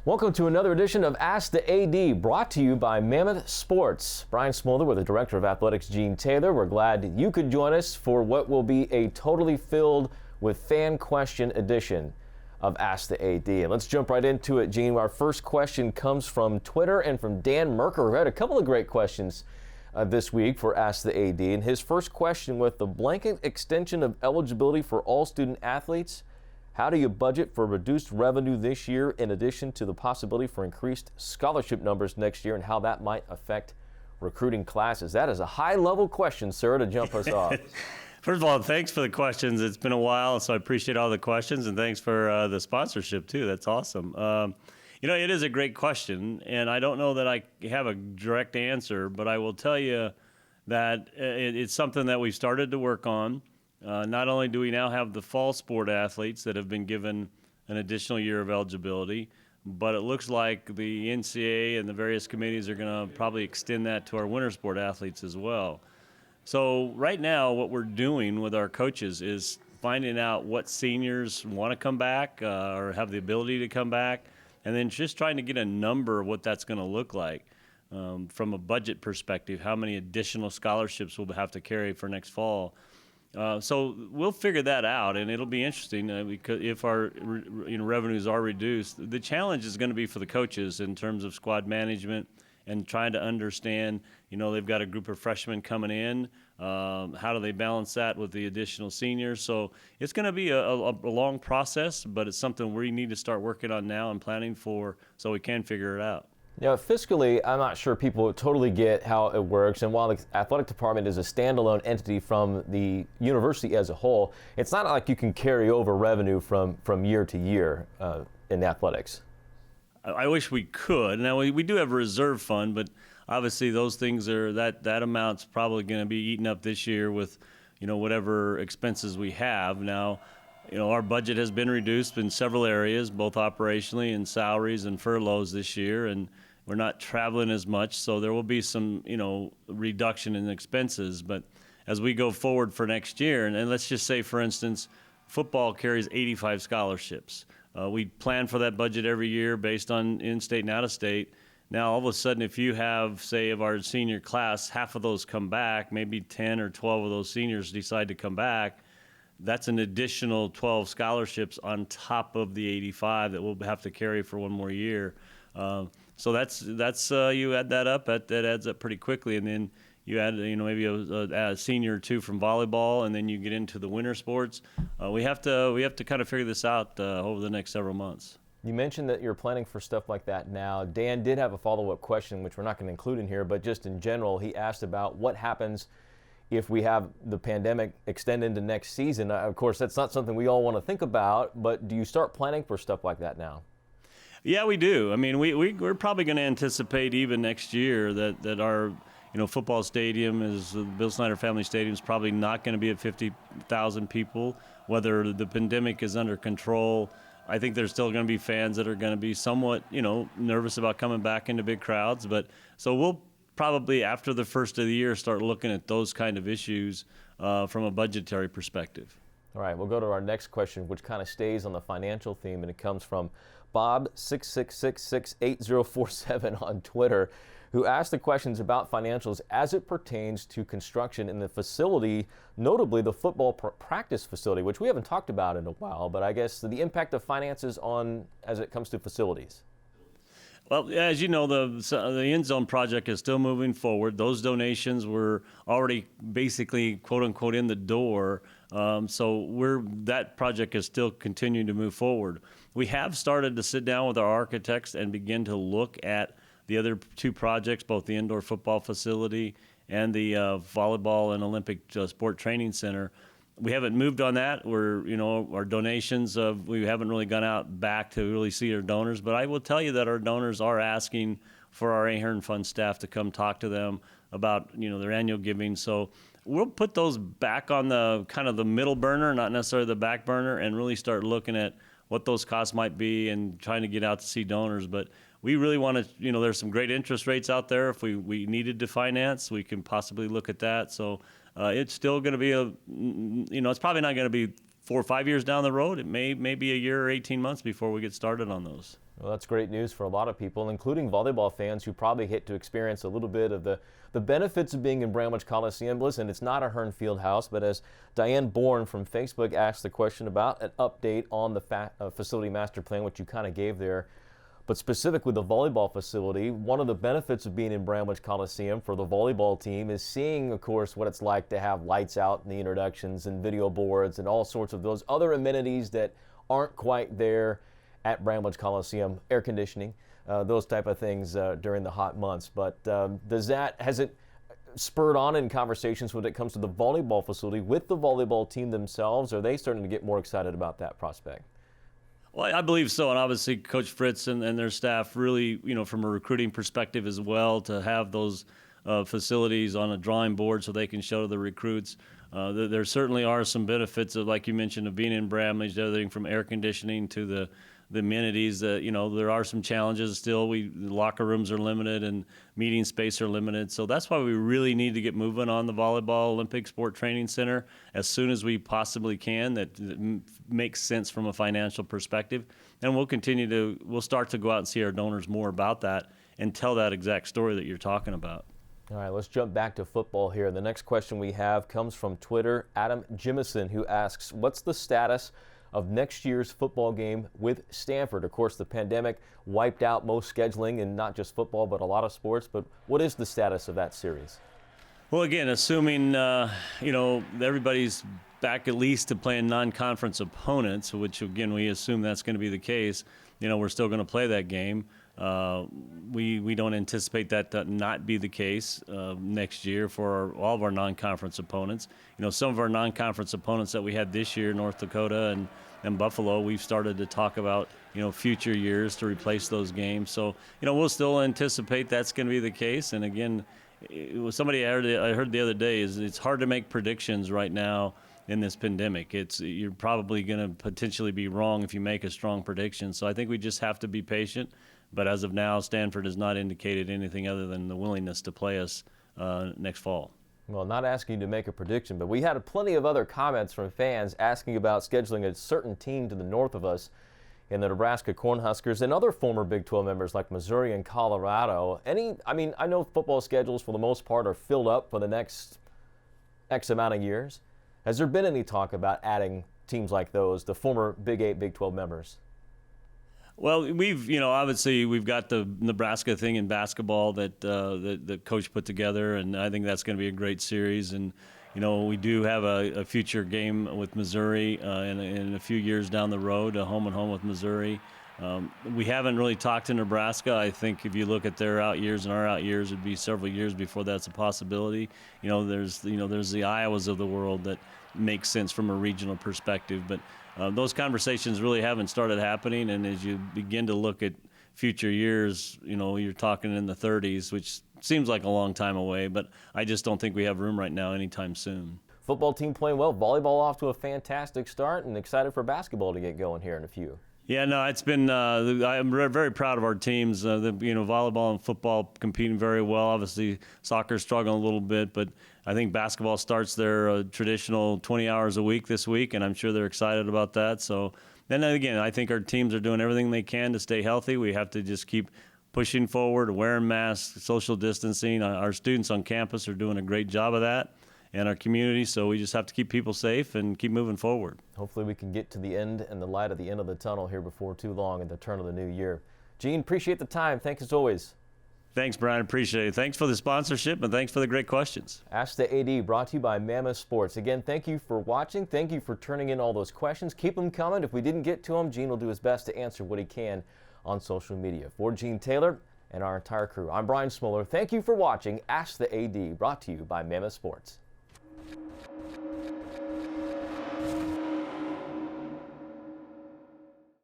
Welcome to another edition of Ask the AD, brought to you by Mammoth Sports. Brian Smolder with the Director of Athletics, Gene Taylor. We're glad you could join us for what will be a totally filled with fan question edition of Ask the AD. And let's jump right into it, Gene. Our first question comes from Twitter and from Dan Merker, who had a couple of great questions this week for Ask the AD. And his first question: with the blanket extension of eligibility for all student athletes, how do you budget for reduced revenue this year, in addition to the possibility for increased scholarship numbers next year, and how that might affect recruiting classes? That is a high-level question, sir, to jump us off. First of all, thanks for the questions. It's been a while, so I appreciate all the questions, and thanks for the sponsorship, too. That's awesome. It is a great question, and I don't know that I have a direct answer, but I will tell you that it's something that we've started to work on. Not only do we now have the fall sport athletes that have been given an additional year of eligibility, but it looks like the NCAA and the various committees are going to probably extend that to our winter sport athletes as well. So right now what we're doing with our coaches is finding out what seniors want to come back or have the ability to come back, and then just trying to get a number of what that's going to look like from a budget perspective, how many additional scholarships we'll have to carry for next fall. So we'll figure that out, and it'll be interesting because if our revenues are reduced. The challenge is going to be for the coaches in terms of squad management and trying to understand, they've got a group of freshmen coming in. How do they balance that with the additional seniors? So it's going to be a long process, but it's something we need to start working on now and planning for so we can figure it out. Fiscally, I'm not sure people totally get how it works. And while the athletic department is a standalone entity from the university as a whole, it's not like you can carry over revenue from year to year in athletics. I wish we could. Now, we do have a reserve fund, but obviously those things are, that amount's probably going to be eaten up this year with, whatever expenses we have. Now, our budget has been reduced in several areas, both operationally and salaries and furloughs this year, and we're not traveling as much, so there will be some, reduction in expenses. But as we go forward for next year, and let's just say, for instance, football carries 85 scholarships. We plan for that budget every year based on in-state and out-of-state. Now, all of a sudden, if you have, say, of our senior class, half of those come back, maybe 10 or 12 of those seniors decide to come back, that's an additional 12 scholarships on top of the 85 that we'll have to carry for one more year. So that's you add that up, that adds up pretty quickly, and then you add maybe a senior or two from volleyball, and then you get into the winter sports. We have to kind of figure this out over the next several months. You mentioned that you're planning for stuff like that now. Dan did have a follow-up question, which we're not going to include in here, but just in general, he asked about what happens if we have the pandemic extend into next season. Of course, that's not something we all want to think about, but do you start planning for stuff like that now? Yeah, we do. I mean, we're probably going to anticipate even next year that our football stadium is the Bill Snyder Family Stadium is probably not going to be at 50,000 people. Whether the pandemic is under control, I think there's still going to be fans that are going to be somewhat nervous about coming back into big crowds. But so we'll probably after the first of the year start looking at those kind of issues from a budgetary perspective. All right, we'll go to our next question, which kind of stays on the financial theme, and it comes from Bob66668047 on Twitter, who asked the questions about financials as it pertains to construction in the facility, notably the football practice facility, which we haven't talked about in a while, but I guess the impact of finances as it comes to facilities. Well, as you know, the End Zone project is still moving forward. Those donations were already basically, quote unquote, in the door. So that project is still continuing to move forward. We have started to sit down with our architects and begin to look at the other two projects, both the indoor football facility and the volleyball and Olympic sport training center. We haven't moved on that. Our donations we haven't really gone out back to really see our donors, but I will tell you that our donors are asking for our Ahern Fund staff to come talk to them about, their annual giving. So we'll put those back on the kind of the middle burner, not necessarily the back burner, and really start looking at what those costs might be and trying to get out to see donors. But we really want to, there's some great interest rates out there. If we needed to finance, we can possibly look at that. So it's still going to be it's probably not going to be 4 or 5 years down the road. It may be a year or 18 months before we get started on those. Well, that's great news for a lot of people, including volleyball fans who probably get to experience a little bit of the benefits of being in Bramlage Coliseum. Listen, it's not a Hearn Field House, but as Diane Bourne from Facebook asked the question about an update on the facility master plan, which you kind of gave there, but specifically the volleyball facility, one of the benefits of being in Bramlage Coliseum for the volleyball team is seeing, of course, what it's like to have lights out in the introductions and video boards and all sorts of those other amenities that aren't quite there at Bramlage Coliseum, air conditioning, those type of things during the hot months. But has it spurred on in conversations when it comes to the volleyball facility with the volleyball team themselves? Are they starting to get more excited about that prospect? Well, I believe so, and obviously Coach Fritz and their staff really, from a recruiting perspective as well, to have those facilities on a drawing board so they can show to the recruits. There certainly are some benefits of, like you mentioned, of being in Bramlage, everything from air conditioning to the amenities. There are some challenges still. The locker rooms are limited and meeting space are limited. So that's why we really need to get moving on the Volleyball Olympic Sport Training Center as soon as we possibly can. That makes sense from a financial perspective. And we'll start to go out and see our donors more about that and tell that exact story that you're talking about. All right, let's jump back to football here. The next question we have comes from Twitter, Adam Jimison, who asks, what's the status of next year's football game with Stanford? Of course, the pandemic wiped out most scheduling, and not just football, but a lot of sports. But what is the status of that series? Well, again, assuming, everybody's back at least to playing non-conference opponents, which, again, we assume that's going to be the case, we're still going to play that game. We don't anticipate that to not be the case next year for all of our non-conference opponents. Some of our non-conference opponents that we had this year, North Dakota and Buffalo, we've started to talk about future years to replace those games. So we'll still anticipate that's going to be the case. And again, somebody I heard the other day is it's hard to make predictions right now in this pandemic. You're probably going to potentially be wrong if you make a strong prediction. So I think we just have to be patient. But as of now, Stanford has not indicated anything other than the willingness to play us next fall. Well, not asking you to make a prediction, but we had plenty of other comments from fans asking about scheduling a certain team to the north of us in the Nebraska Cornhuskers and other former Big 12 members like Missouri and Colorado. I know football schedules for the most part are filled up for the next X amount of years. Has there been any talk about adding teams like those, the former Big 8, Big 12 members? Well, obviously we've got the Nebraska thing in basketball that the coach put together, and I think that's going to be a great series. And we do have a future game with Missouri in a few years down the road, a home and home with Missouri. We haven't really talked to Nebraska. I think if you look at their out years and our out years, it'd be several years before that's a possibility. There's the Iowas of the world that makes sense from a regional perspective, but those conversations really haven't started happening. And as you begin to look at future years, you're talking in the 30s, which seems like a long time away, but I just don't think we have room right now anytime soon. Football team playing well, volleyball off to a fantastic start, and excited for basketball to get going here in a few. Yeah, no, it's been. I'm very proud of our teams. Volleyball and football competing very well. Obviously, soccer's struggling a little bit, but I think basketball starts their traditional 20 hours a week this week, and I'm sure they're excited about that. So then again, I think our teams are doing everything they can to stay healthy. We have to just keep pushing forward, wearing masks, social distancing. Our students on campus are doing a great job of that, and our community, so we just have to keep people safe and keep moving forward. Hopefully we can get to the end and the light at the end of the tunnel here before too long at the turn of the new year. Gene, appreciate the time. Thanks as always. Thanks, Brian. Appreciate it. Thanks for the sponsorship, and thanks for the great questions. Ask the AD, brought to you by Mammoth Sports. Again, thank you for watching. Thank you for turning in all those questions. Keep them coming. If we didn't get to them, Gene will do his best to answer what he can on social media. For Gene Taylor and our entire crew, I'm Brian Smoller. Thank you for watching Ask the AD, brought to you by Mammoth Sports.